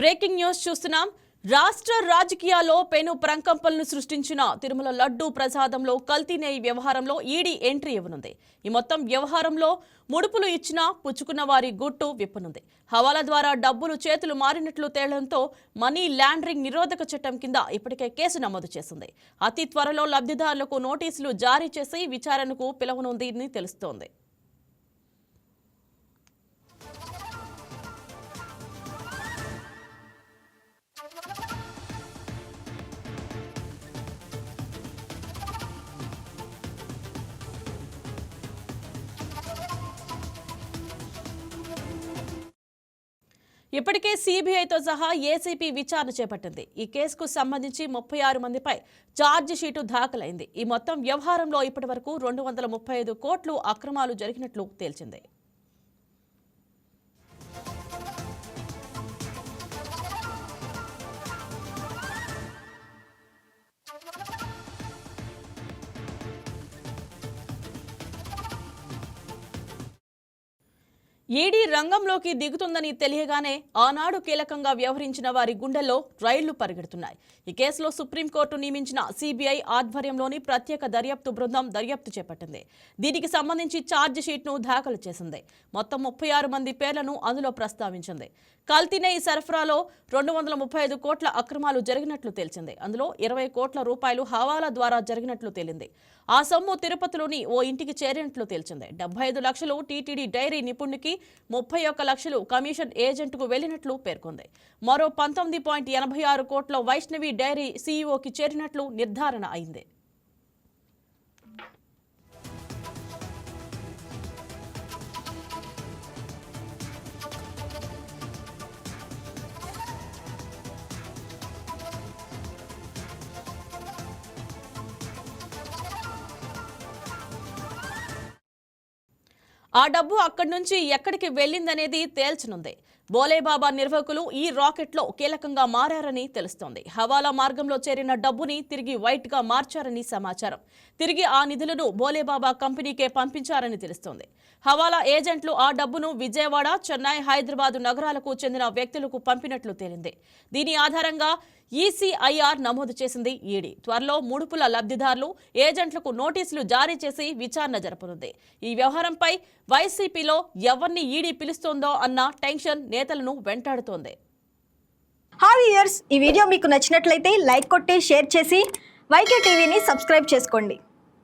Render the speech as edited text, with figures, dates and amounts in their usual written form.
Breaking news చూస్తున్నాం. రాష్ట్ర రాజకీయాల్లో పెను ప్రకంపనలు సృష్టించిన తిరుమల లడ్డూ ప్రసాదంలో కల్తీ నెయ్యి వ్యవహారంలో ఈడీ ఎంట్రీ ఇవ్వనుంది. ఈ మొత్తం వ్యవహారంలో ముడుపులు ఇచ్చినా పుచ్చుకున్న వారి గుట్టు విప్పనుంది. హవాలా ద్వారా డబ్బులు చేతులు మారినట్లు తేలడంతో మనీ లాండరింగ్ నిరోధక చట్టం కింద ఇప్పటికే కేసు నమోదు చేసింది. అతి త్వరలో లబ్ధిదారులకు నోటీసులు జారీ చేసి విచారణకు పిలువనుందని తెలుస్తోంది. ఇప్పటికే సిబిఐతో సహా ఏసీపీ విచారణ చేపట్టింది. ఈ కేసుకు సంబంధించి 36 మందిపై ఛార్జ్ షీటు దాఖలైంది. ఈ మొత్తం వ్యవహారంలో ఇప్పటివరకు 235 కోట్లు అక్రమాలు జరిగినట్లు తేల్చింది. ఈడీ రంగంలోకి దిగుతుందని తెలియగానే ఆనాడు కీలకంగా వ్యవహరించిన వారి గుండెల్లో రైళ్లు పరిగెడుతున్నాయి. ఈ కేసులో సుప్రీంకోర్టు నియమించిన సిబిఐ ఆధ్వర్యంలోని ప్రత్యేక దర్యాప్తు బృందం దర్యాప్తు చేపట్టింది. దీనికి సంబంధించి ఛార్జ్ షీట్ను దాఖలు చేసింది. మొత్తం 36 మంది పేర్లను అందులో ప్రస్తావించింది. కల్తీ నెయ్యి సరఫరాలో 235 కోట్ల అక్రమాలు జరిగినట్లు తేల్చింది. అందులో 20 కోట్ల రూపాయలు హవాలా ద్వారా జరిగినట్లు తేలింది. ఆ సొమ్ము తిరుపతిలోని ఓ ఇంటికి చేరినట్లు తేల్చింది. 75 లక్షలు టీటీడీ డైరీ నిపుణునికి, 31 లక్షలు కమిషన్ ఏజెంట్కు వెళ్లినట్లు పేర్కొంది. మరో 19.86 కోట్ల వైష్ణవి డైరీ సీఈఓకి చేరినట్లు నిర్ధారణ అయింది. ఆ డబ్బు అక్కడి నుంచి ఎక్కడికి వెళ్లిందనేది తేల్చనుంది. బోలేబాబా నిర్వాహకులు ఈ రాకెట్లో కీలకంగా మారారని తెలుస్తోంది. హవాలా మార్గంలో చేరిన డబ్బుని తిరిగి వైట్ గా మార్చారని సమాచారం. తిరిగి ఆ నిధులను బోలేబాబా కంపెనీకే పంపించారని తెలుస్తోంది. హవాలా ఏజెంట్లు ఆ డబ్బును విజయవాడ, చెన్నై, హైదరాబాద్ నగరాలకు చెందిన వ్యక్తులకు పంపినట్లు తేలింది. దీని ఆధారంగా ఈసీఐఆర్ నమోదు చేసింది ఈడీ. త్వరలో ముడుపుల లబ్ధిదారులు, ఏజెంట్లకు నోటీసులు జారీ చేసి విచారణ జరపనుంది. ఈ వ్యవహారంపై వైసీపీలో ఎవరిని ఈడీ పిలుస్తోందో అన్న టెన్షన్ నేతలను వెంటాడుతోంది. హాయ్ వ్యూయర్స్, ఈ వీడియో మీకు నచ్చినట్లయితే లైక్ కొట్టి షేర్ చేసి వైకే టీవీని సబ్స్క్రైబ్ చేసుకోండి.